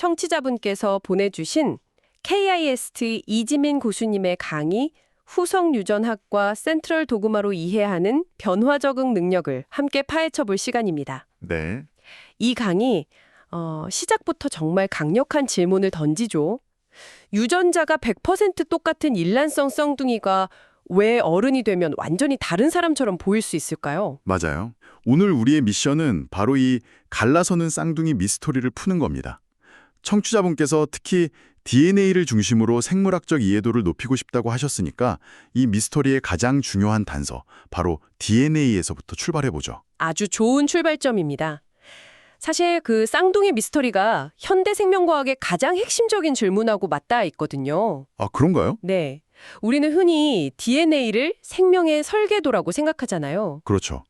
청취자분께서 보내주신 KIST 이지민 교수님의 강의 후성 유전학과 센트럴 도그마로 이해하는 변화 적응 능력을 함께 파헤쳐 볼 시간입니다. 네. 이 강의 시작부터 정말 강력한 질문을 던지죠. 유전자가 100% 똑같은 일란성 쌍둥이가 왜 어른이 되면 완전히 다른 사람처럼 보일 수 있을까요? 맞아요. 오늘 우리의 미션은 바로 이 갈라서는 쌍둥이 미스터리를 푸는 겁니다. 청취자분께서 특히 DNA를 중심으로 생물학적 이해도를 높이고 싶다고 하셨으니까 이 미스터리의 가장 중요한 단서, 바로 DNA에서부터 출발해보죠. 아주 좋은 출발점입니다. 사실 그 쌍둥이 미스터리가 현대 생명과학의 가장 핵심적인 질문하고 맞닿아 있거든요. 아, 그런가요? 네. 우리는 흔히 DNA를 생명의 설계도라고 생각하잖아요. 그렇죠.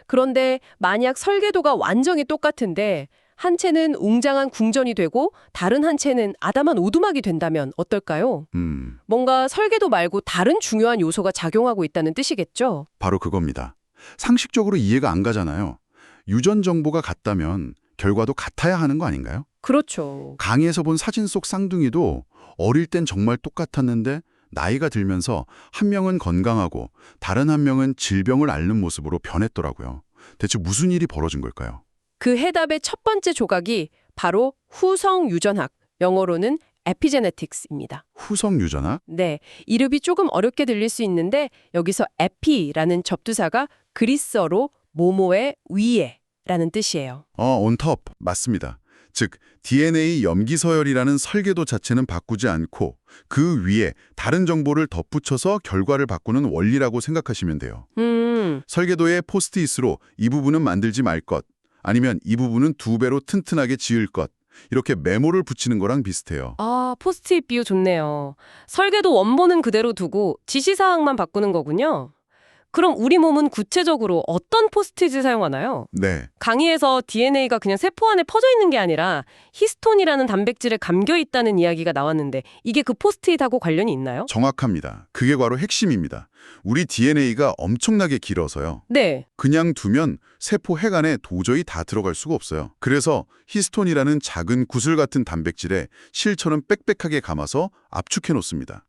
그런데 만약 설계도가 완전히 똑같은데 한 채는 웅장한 궁전이 되고 다른 한 채는 아담한 오두막이 된다면 어떨까요? 뭔가 설계도 말고 다른 중요한 요소가 작용하고 있다는 뜻이겠죠? 바로 그겁니다. 상식적으로 이해가 안 가잖아요. 유전 정보가 같다면 결과도 같아야 하는 거 아닌가요? 그렇죠. 강의에서 본 사진 속 쌍둥이도 어릴 땐 정말 똑같았는데 나이가 들면서 한 명은 건강하고 다른 한 명은 질병을 앓는 모습으로 변했더라고요. 대체 무슨 일이 벌어진 걸까요? 그 해답의 첫 번째 조각이 바로 후성 유전학, 영어로는 에피제네틱스입니다. 후성 유전학? 네, 이름이 조금 어렵게 들릴 수 있는데 여기서 에피라는 접두사가 그리스어로 뭐뭐의 위에라는 뜻이에요. on top, 맞습니다. 즉, DNA 염기서열이라는 설계도 자체는 바꾸지 않고 그 위에 다른 정보를 덧붙여서 결과를 바꾸는 원리라고 생각하시면 돼요. 설계도의 포스트잇으로 이 부분은 만들지 말 것, 아니면 이 부분은 2배로 튼튼하게 지을 것, 이렇게 메모를 붙이는 거랑 비슷해요. 아, 포스트잇 비유 좋네요. 설계도 원본은 그대로 두고 지시사항만 바꾸는 거군요. 그럼 우리 몸은 구체적으로 어떤 포스트잇을 사용하나요? 네, 강의에서 DNA가 그냥 세포 안에 퍼져 있는 게 아니라 히스톤이라는 단백질에 감겨 있다는 이야기가 나왔는데 이게 그 포스트잇하고 관련이 있나요? 정확합니다. 그게 바로 핵심입니다. 우리 DNA가 엄청나게 길어서요. 네. 그냥 두면 세포 핵 안에 도저히 다 들어갈 수가 없어요. 그래서 히스톤이라는 작은 구슬 같은 단백질에 실처럼 빽빽하게 감아서 압축해 놓습니다.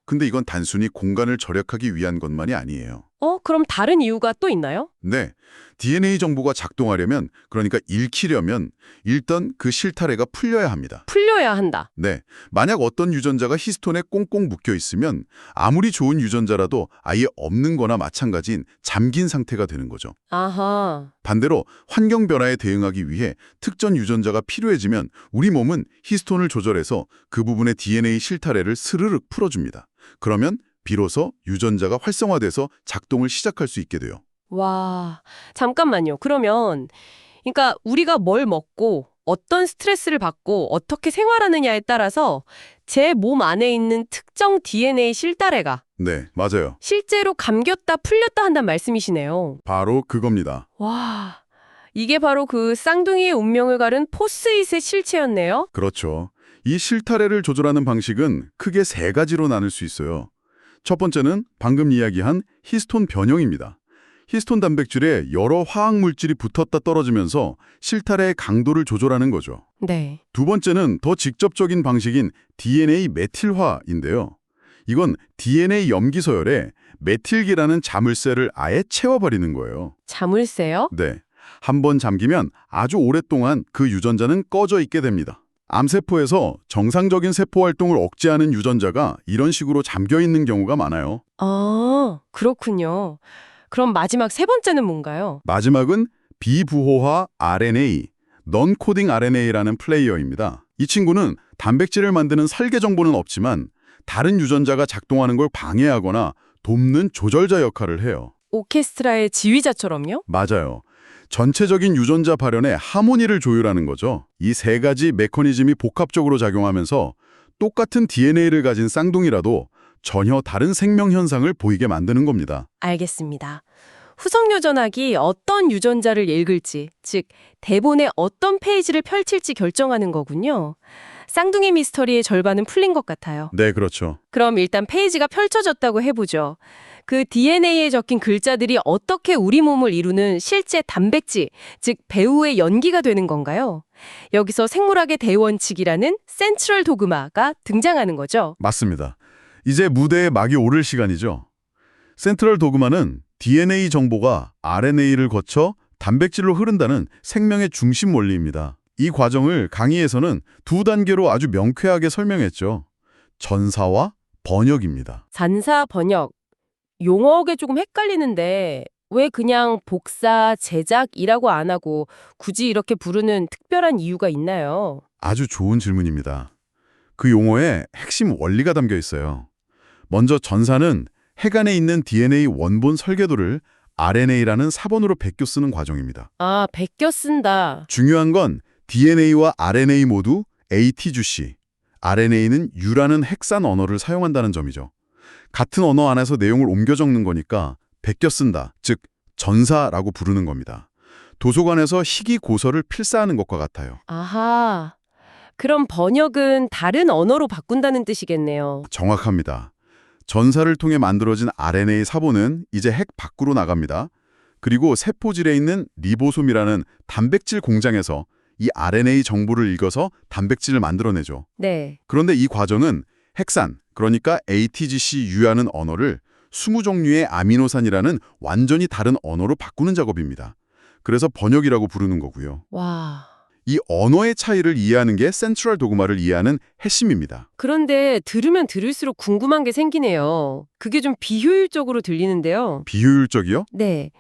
근데 이건 단순히 공간을 절약하기 위한 것만이 아니에요. 그럼 다른 이유가 또 있나요? 네, DNA 정보가 작동하려면, 그러니까 읽히려면 일단 그 실타래가 풀려야 합니다. 풀려야 한다. 네, 만약 어떤 유전자가 히스톤에 꽁꽁 묶여 있으면 아무리 좋은 유전자라도 아예 없는 거나 마찬가지인 잠긴 상태가 되는 거죠. 아하. 반대로 환경 변화에 대응하기 위해 특정 유전자가 필요해지면 우리 몸은 히스톤을 조절해서 그 부분의 DNA 실타래를 스르륵 풀어줍니다. 그러면 비로소 유전자가 활성화돼서 작동을 시작할 수 있게 돼요. 와, 잠깐만요. 그러면 그러니까 우리가 뭘 먹고 어떤 스트레스를 받고 어떻게 생활하느냐에 따라서 제 몸 안에 있는 특정 DNA 실타래가 네, 맞아요. 실제로 감겼다 풀렸다 한다는 말씀이시네요. 바로 그겁니다. 와, 이게 바로 그 쌍둥이의 운명을 가른 포스잇의 실체였네요. 그렇죠. 이 실타래를 조절하는 방식은 크게 3가지로 나눌 수 있어요. 첫 번째는 방금 이야기한 히스톤 변형입니다. 히스톤 단백질에 여러 화학 물질이 붙었다 떨어지면서 실타래의 강도를 조절하는 거죠. 네. 두 번째는 더 직접적인 방식인 DNA 메틸화인데요. 이건 DNA 염기서열에 메틸기라는 자물쇠를 아예 채워버리는 거예요. 자물쇠요? 네. 한번 잠기면 아주 오랫동안 그 유전자는 꺼져 있게 됩니다. 암세포에서 정상적인 세포 활동을 억제하는 유전자가 이런 식으로 잠겨 있는 경우가 많아요. 그렇군요. 그럼 마지막 세 번째는 뭔가요? 마지막은 비부호화 RNA, 넌코딩 RNA라는 플레이어입니다. 이 친구는 단백질을 만드는 설계 정보는 없지만 다른 유전자가 작동하는 걸 방해하거나 돕는 조절자 역할을 해요. 오케스트라의 지휘자처럼요? 맞아요. 전체적인 유전자 발현의 하모니를 조율하는 거죠. 이 3가지 메커니즘이 복합적으로 작용하면서 똑같은 DNA를 가진 쌍둥이라도 전혀 다른 생명 현상을 보이게 만드는 겁니다. 알겠습니다. 후성 유전학이 어떤 유전자를 읽을지, 즉 대본의 어떤 페이지를 펼칠지 결정하는 거군요. 쌍둥이 미스터리의 절반은 풀린 것 같아요. 네, 그렇죠. 그럼 일단 페이지가 펼쳐졌다고 해보죠. 그 DNA에 적힌 글자들이 어떻게 우리 몸을 이루는 실제 단백질, 즉 배우의 연기가 되는 건가요? 여기서 생물학의 대원칙이라는 센트럴 도그마가 등장하는 거죠. 맞습니다. 이제 무대에 막이 오를 시간이죠. 센트럴 도그마는 DNA 정보가 RNA를 거쳐 단백질로 흐른다는 생명의 중심 원리입니다. 이 과정을 강의에서는 두 단계로 아주 명쾌하게 설명했죠. 전사와 번역입니다. 잔사 번역. 용어가 조금 헷갈리는데 왜 그냥 복사, 제작이라고 안 하고 굳이 이렇게 부르는 특별한 이유가 있나요? 아주 좋은 질문입니다. 그 용어에 핵심 원리가 담겨 있어요. 먼저 전사는 핵 안에 있는 DNA 원본 설계도를 RNA라는 사본으로 베껴 쓰는 과정입니다. 아, 베껴 쓴다. 중요한 건 DNA와 RNA 모두 AT주시, RNA는 U라는 핵산 언어를 사용한다는 점이죠. 같은 언어 안에서 내용을 옮겨 적는 거니까 베껴 쓴다, 즉 전사라고 부르는 겁니다. 도서관에서 희귀 고서를 필사하는 것과 같아요. 아하. 그럼 번역은 다른 언어로 바꾼다는 뜻이겠네요. 정확합니다. 전사를 통해 만들어진 RNA 사본은 이제 핵 밖으로 나갑니다. 그리고 세포질에 있는 리보솜이라는 단백질 공장에서 이 RNA 정보를 읽어서 단백질을 만들어내죠. 네. 그런데 이 과정은 핵산, 그러니까 ATGCU라는 언어를 20종류의 아미노산이라는 완전히 다른 언어로 바꾸는 작업입니다. 그래서 번역이라고 부르는 거고요. 와. 이 언어의 차이를 이해하는 게 센트럴 도그마를 이해하는 핵심입니다. 그런데 들으면 들을수록 궁금한 게 생기네요. 그게 좀 비효율적으로 들리는데요. 비효율적이요? 네.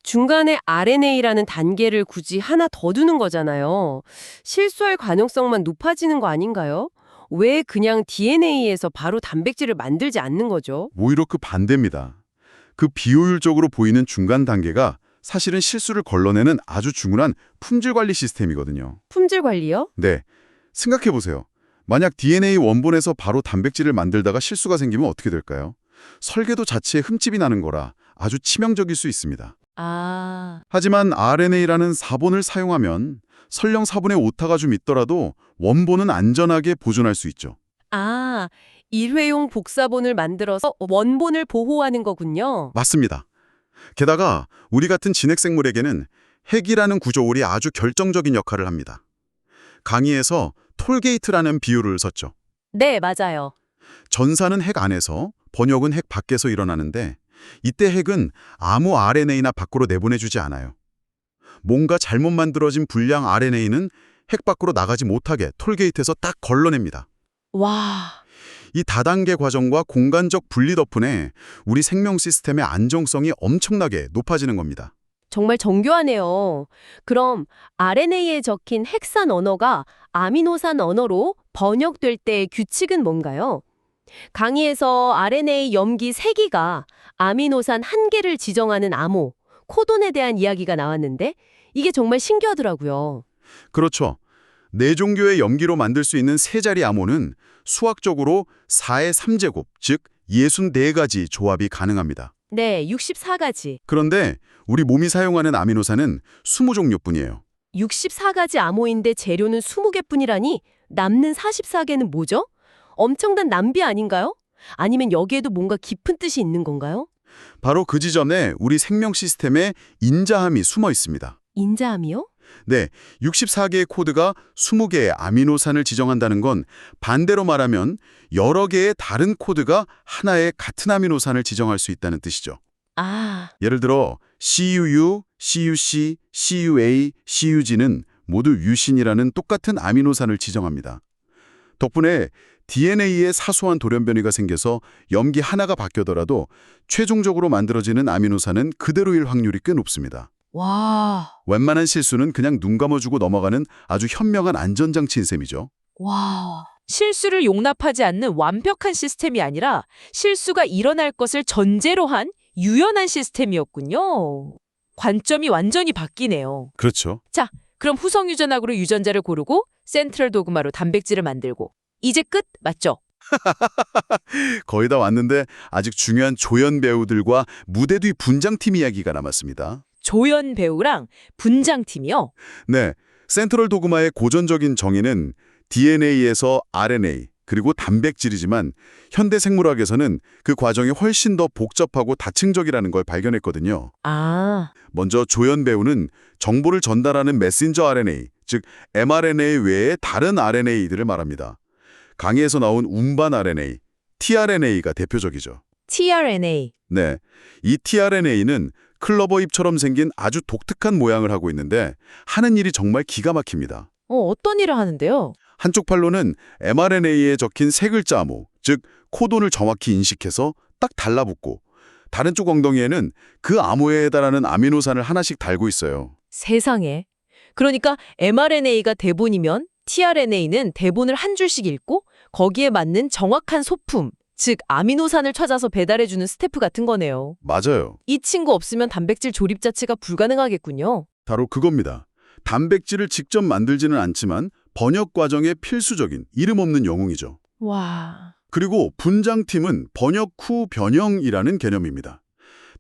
중간에 RNA라는 단계를 굳이 하나 더 두는 거잖아요. 실수할 가능성만 높아지는 거 아닌가요? 왜 그냥 DNA에서 바로 단백질을 만들지 않는 거죠? 오히려 그 반대입니다. 그 비효율적으로 보이는 중간 단계가 사실은 실수를 걸러내는 아주 중요한 품질 관리 시스템이거든요. 품질 관리요? 네, 생각해보세요. 만약 DNA 원본에서 바로 단백질을 만들다가 실수가 생기면 어떻게 될까요? 설계도 자체에 흠집이 나는 거라 아주 치명적일 수 있습니다. 아, 하지만 RNA라는 사본을 사용하면 설령 사본에 오타가 좀 있더라도 원본은 안전하게 보존할 수 있죠. 아, 일회용 복사본을 만들어서 원본을 보호하는 거군요. 맞습니다. 게다가 우리 같은 진핵생물에게는 핵이라는 구조물이 아주 결정적인 역할을 합니다. 강의에서 톨게이트라는 비유를 썼죠. 네, 맞아요. 전사는 핵 안에서, 번역은 핵 밖에서 일어나는데 이때 핵은 아무 RNA나 밖으로 내보내주지 않아요. 뭔가 잘못 만들어진 불량 RNA는 핵 밖으로 나가지 못하게 톨게이트에서 딱 걸러냅니다. 와, 이 다단계 과정과 공간적 분리 덕분에 우리 생명 시스템의 안정성이 엄청나게 높아지는 겁니다. 정말 정교하네요. 그럼 RNA에 적힌 핵산 언어가 아미노산 언어로 번역될 때의 규칙은 뭔가요? 강의에서 RNA 염기 3기가 아미노산 1개를 지정하는 암호, 코돈에 대한 이야기가 나왔는데 이게 정말 신기하더라고요. 그렇죠. 네 종교의 염기로 만들 수 있는 세 자리 암호는 수학적으로 4의 3제곱, 즉 64가지 조합이 가능합니다. 네, 64가지. 그런데 우리 몸이 사용하는 아미노산은 20종류뿐이에요. 64가지 암호인데 재료는 20개뿐이라니 남는 44개는 뭐죠? 엄청난 낭비 아닌가요? 아니면 여기에도 뭔가 깊은 뜻이 있는 건가요? 바로 그 지점에 우리 생명 시스템에 인자함이 숨어 있습니다. 인자함이요? 네, 64개의 코드가 20개의 아미노산을 지정한다는 건 반대로 말하면 여러 개의 다른 코드가 하나의 같은 아미노산을 지정할 수 있다는 뜻이죠. 아, 예를 들어 CUU, CUC, CUA, CUG는 모두 유신이라는 똑같은 아미노산을 지정합니다. 덕분에 DNA에 사소한 돌연변이가 생겨서 염기 하나가 바뀌더라도 최종적으로 만들어지는 아미노산은 그대로일 확률이 꽤 높습니다. 와, 웬만한 실수는 그냥 눈 감아주고 넘어가는 아주 현명한 안전장치인 셈이죠. 와. 실수를 용납하지 않는 완벽한 시스템이 아니라 실수가 일어날 것을 전제로 한 유연한 시스템이었군요. 관점이 완전히 바뀌네요. 그렇죠. 그럼 후성 유전학으로 유전자를 고르고 센트럴 도그마로 단백질을 만들고 이제 끝 맞죠? 거의 다 왔는데 아직 중요한 조연 배우들과 무대 뒤 분장팀 이야기가 남았습니다. 조연 배우랑 분장팀이요? 네, 센트럴 도그마의 고전적인 정의는 DNA에서 RNA, 그리고 단백질이지만 현대 생물학에서는 그 과정이 훨씬 더 복잡하고 다층적이라는 걸 발견했거든요. 아, 먼저 조연 배우는 정보를 전달하는 메신저 RNA, 즉 mRNA 외에 다른 RNA들을 말합니다. 강의에서 나온 운반 RNA, tRNA가 대표적이죠. tRNA. 네, 이 tRNA는 클로버 잎처럼 생긴 아주 독특한 모양을 하고 있는데 하는 일이 정말 기가 막힙니다. 어떤 일을 하는데요? 한쪽 팔로는 mRNA에 적힌 세 글자 암호, 즉 코돈을 정확히 인식해서 딱 달라붙고 다른 쪽 엉덩이에는 그 암호에 해당하는 아미노산을 하나씩 달고 있어요. 세상에. 그러니까 mRNA가 대본이면 tRNA는 대본을 한 줄씩 읽고 거기에 맞는 정확한 소품, 즉 아미노산을 찾아서 배달해주는 스태프 같은 거네요. 맞아요. 이 친구 없으면 단백질 조립 자체가 불가능하겠군요. 바로 그겁니다. 단백질을 직접 만들지는 않지만 번역 과정의 필수적인 이름 없는 영웅이죠. 와. 그리고 분장팀은 번역 후 변형이라는 개념입니다.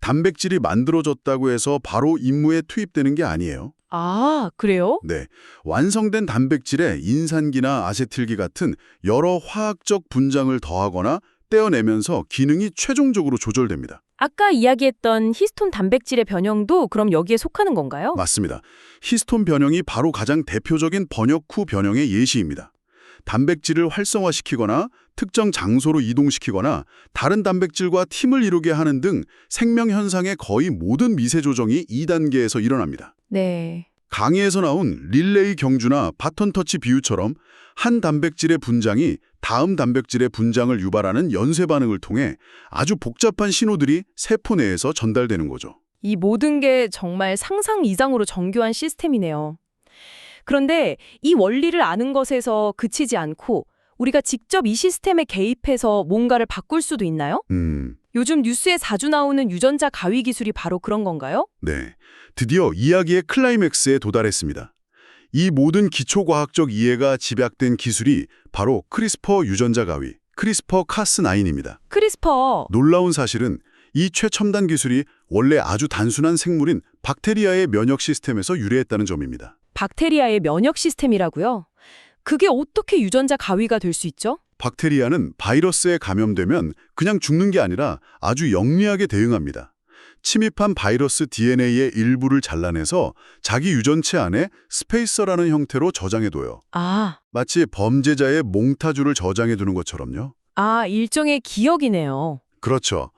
단백질이 만들어졌다고 해서 바로 임무에 투입되는 게 아니에요. 아, 그래요? 네, 완성된 단백질에 인산기나 아세틸기 같은 여러 화학적 분장을 더하거나 떼어내면서 기능이 최종적으로 조절됩니다. 아까 이야기했던 히스톤 단백질의 변형도 그럼 여기에 속하는 건가요? 맞습니다. 히스톤 변형이 바로 가장 대표적인 번역 후 변형의 예시입니다. 단백질을 활성화시키거나 특정 장소로 이동시키거나 다른 단백질과 팀을 이루게 하는 등 생명 현상의 거의 모든 미세 조정이 2단계에서 일어납니다. 네. 강의에서 나온 릴레이 경주나 바톤 터치 비유처럼 한 단백질의 분장이 다음 단백질의 분장을 유발하는 연쇄 반응을 통해 아주 복잡한 신호들이 세포 내에서 전달되는 거죠. 이 모든 게 정말 상상 이상으로 정교한 시스템이네요. 그런데 이 원리를 아는 것에서 그치지 않고 우리가 직접 이 시스템에 개입해서 뭔가를 바꿀 수도 있나요? 요즘 뉴스에 자주 나오는 유전자 가위 기술이 바로 그런 건가요? 네, 드디어 이야기의 클라이맥스에 도달했습니다. 이 모든 기초과학적 이해가 집약된 기술이 바로 크리스퍼 유전자 가위, 크리스퍼-카스9입니다. 크리스퍼. 놀라운 사실은 이 최첨단 기술이 원래 아주 단순한 생물인 박테리아의 면역 시스템에서 유래했다는 점입니다. 박테리아의 면역 시스템이라고요? 그게 어떻게 유전자 가위가 될 수 있죠? 박테리아는 바이러스에 감염되면 그냥 죽는 게 아니라 아주 영리하게 대응합니다. 침입한 바이러스 DNA의 일부를 잘라내서 자기 유전체 안에 스페이서라는 형태로 저장해둬요. 아, 마치 범죄자의 몽타주를 저장해두는 것처럼요. 일종의 기억이네요. 그렇죠.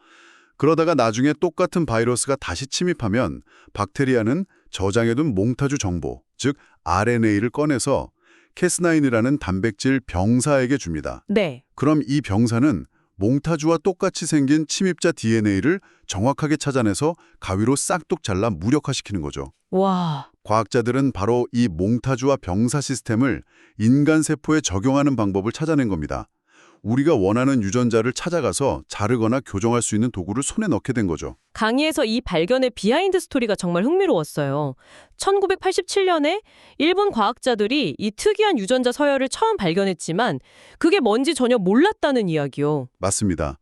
그러다가 나중에 똑같은 바이러스가 다시 침입하면 박테리아는 저장해둔 몽타주 정보, 즉 RNA를 꺼내서 캐스9이라는 단백질 병사에게 줍니다. 네. 그럼 이 병사는 몽타주와 똑같이 생긴 침입자 DNA를 정확하게 찾아내서 가위로 싹둑 잘라 무력화시키는 거죠. 와. 과학자들은 바로 이 몽타주와 병사 시스템을 인간 세포에 적용하는 방법을 찾아낸 겁니다. 우리가 원하는 유전자를 찾아가서 자르거나 교정할 수 있는 도구를 손에 넣게 된 거죠. 강의에서 이 발견의 비하인드 스토리가 정말 흥미로웠어요. 1987년에 일본 과학자들이 이 특이한 유전자 서열을 처음 발견했지만 그게 뭔지 전혀 몰랐다는 이야기요. 맞습니다.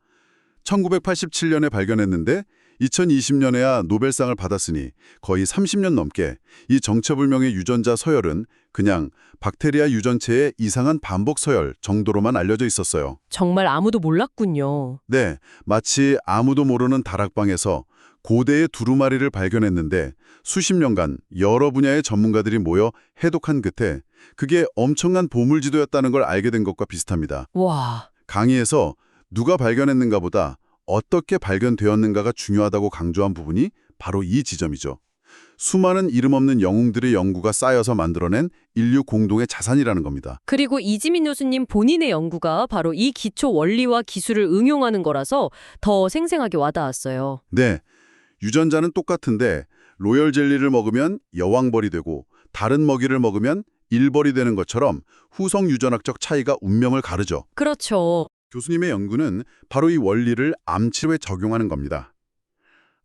1987년에 발견했는데 2020년에야 노벨상을 받았으니 거의 30년 넘게 이 정체불명의 유전자 서열은 그냥 박테리아 유전체의 이상한 반복 서열 정도로만 알려져 있었어요. 정말 아무도 몰랐군요. 네, 마치 아무도 모르는 다락방에서 고대의 두루마리를 발견했는데 수십 년간 여러 분야의 전문가들이 모여 해독한 끝에 그게 엄청난 보물지도였다는 걸 알게 된 것과 비슷합니다. 와. 강의에서 누가 발견했는가 보다 어떻게 발견되었는가가 중요하다고 강조한 부분이 바로 이 지점이죠. 수많은 이름 없는 영웅들의 연구가 쌓여서 만들어낸 인류 공동의 자산이라는 겁니다. 그리고 이지민 교수님 본인의 연구가 바로 이 기초 원리와 기술을 응용하는 거라서 더 생생하게 와닿았어요. 네, 유전자는 똑같은데 로열 젤리를 먹으면 여왕벌이 되고 다른 먹이를 먹으면 일벌이 되는 것처럼 후성 유전학적 차이가 운명을 가르죠. 그렇죠. 교수님의 연구는 바로 이 원리를 암치료에 적용하는 겁니다.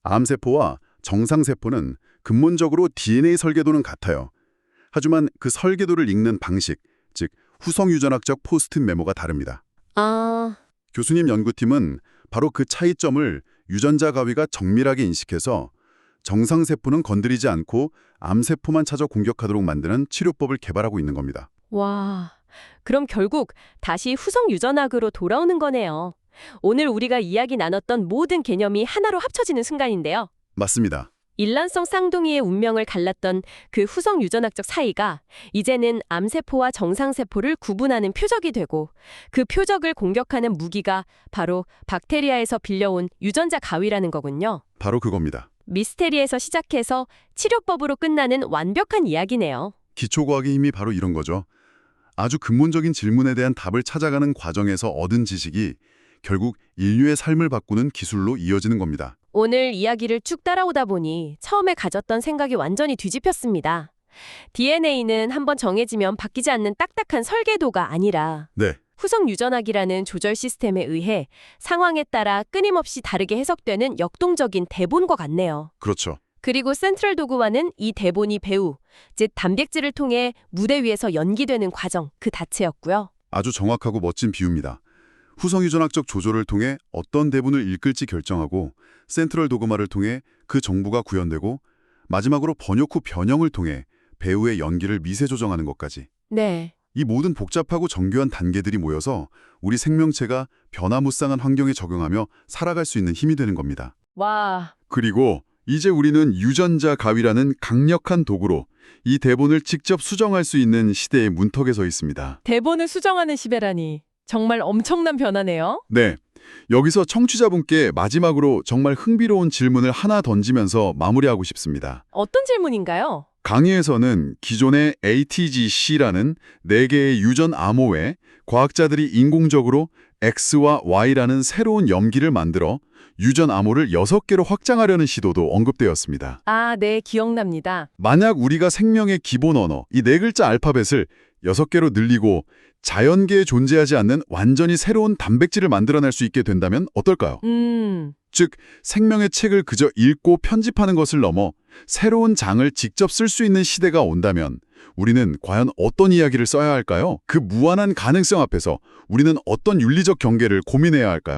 암세포와 정상세포는 근본적으로 DNA 설계도는 같아요. 하지만 그 설계도를 읽는 방식, 즉 후성 유전학적 포스트잇 메모가 다릅니다. 아, 교수님 연구팀은 바로 그 차이점을 유전자 가위가 정밀하게 인식해서 정상세포는 건드리지 않고 암세포만 찾아 공격하도록 만드는 치료법을 개발하고 있는 겁니다. 와. 그럼 결국 다시 후성 유전학으로 돌아오는 거네요. 오늘 우리가 이야기 나눴던 모든 개념이 하나로 합쳐지는 순간인데요. 맞습니다. 일란성 쌍둥이의 운명을 갈랐던 그 후성 유전학적 사이가 이제는 암세포와 정상세포를 구분하는 표적이 되고 그 표적을 공격하는 무기가 바로 박테리아에서 빌려온 유전자 가위라는 거군요. 바로 그겁니다. 미스테리에서 시작해서 치료법으로 끝나는 완벽한 이야기네요. 기초과학의 힘이 바로 이런 거죠. 아주 근본적인 질문에 대한 답을 찾아가는 과정에서 얻은 지식이 결국 인류의 삶을 바꾸는 기술로 이어지는 겁니다. 오늘 이야기를 쭉 따라오다 보니 처음에 가졌던 생각이 완전히 뒤집혔습니다. DNA는 한번 정해지면 바뀌지 않는 딱딱한 설계도가 아니라 네, 후성 유전학이라는 조절 시스템에 의해 상황에 따라 끊임없이 다르게 해석되는 역동적인 대본과 같네요. 그렇죠. 그리고 센트럴 도그와는 이 대본이 배우, 즉 단백질을 통해 무대 위에서 연기되는 과정 그 자체였고요. 아주 정확하고 멋진 비유입니다. 후성유전학적 조절을 통해 어떤 대본을 읽을지 결정하고 센트럴 도그마를 통해 그 정보가 구현되고 마지막으로 번역 후 변형을 통해 배우의 연기를 미세 조정하는 것까지. 네. 이 모든 복잡하고 정교한 단계들이 모여서 우리 생명체가 변화무쌍한 환경에 적응하며 살아갈 수 있는 힘이 되는 겁니다. 와. 그리고 이제 우리는 유전자 가위라는 강력한 도구로 이 대본을 직접 수정할 수 있는 시대의 문턱에 서 있습니다. 대본을 수정하는 시대라니 정말 엄청난 변화네요. 네, 여기서 청취자분께 마지막으로 정말 흥미로운 질문을 하나 던지면서 마무리하고 싶습니다. 어떤 질문인가요? 강의에서는 기존의 ATGC라는 4개의 유전 암호 외에 과학자들이 인공적으로 X와 Y라는 새로운 염기를 만들어 유전 암호를 6개로 확장하려는 시도도 언급되었습니다. 아, 네, 기억납니다. 만약 우리가 생명의 기본 언어, 이 4글자 알파벳을 6개로 늘리고 자연계에 존재하지 않는 완전히 새로운 단백질을 만들어낼 수 있게 된다면 어떨까요? 즉, 생명의 책을 그저 읽고 편집하는 것을 넘어 새로운 장을 직접 쓸 수 있는 시대가 온다면 우리는 과연 어떤 이야기를 써야 할까요? 그 무한한 가능성 앞에서 우리는 어떤 윤리적 경계를 고민해야 할까요?